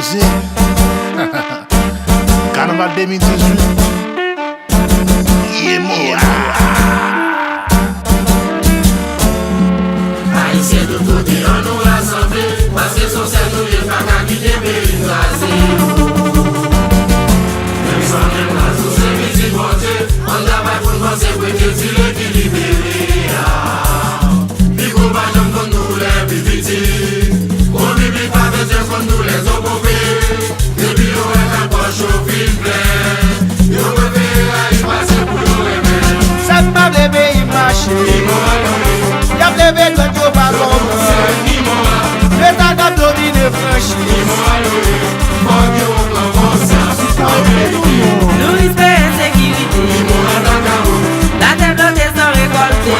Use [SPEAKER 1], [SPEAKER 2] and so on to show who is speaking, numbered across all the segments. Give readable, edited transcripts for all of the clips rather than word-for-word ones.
[SPEAKER 1] posé. Carnaval 2018.
[SPEAKER 2] Haïtien de côté, on nous rassemble, parce que son cercle nous est pas qu'à quitter pays écrasé. Même sans même la tous ces petits portés, on travaille pour nous penser pour que tu l'équilibre. Puis compagnon comme nous les plus petits, on bibi pas besoin comme nous les occupés. Et puis on est un poche au fil plein, on peut faire y passer pour nous aimer.
[SPEAKER 3] Ça m'a levé, il marche. Y'a levé quand tu vas comprendre. Le temps qu'a dominé franchi.
[SPEAKER 4] Nous respect insécurité. La terre de tes sans récolter.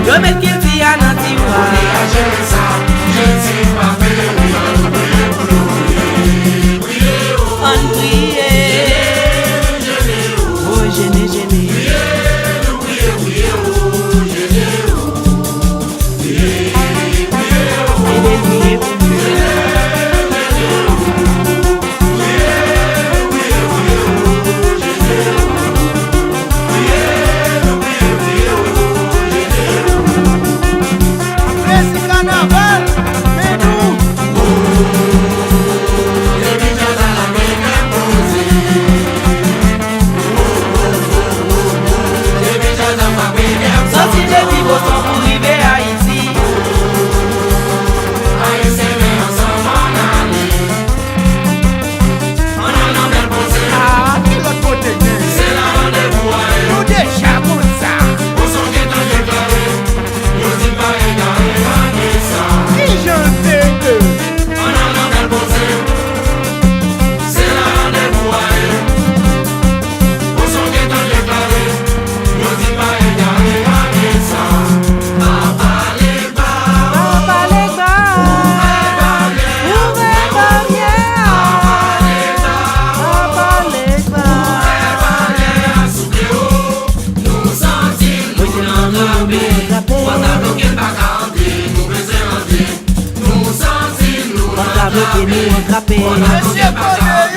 [SPEAKER 4] Je mets qu'il t'y a dans tiroir. On prie. Oh gêné, gêné. Nous attraper.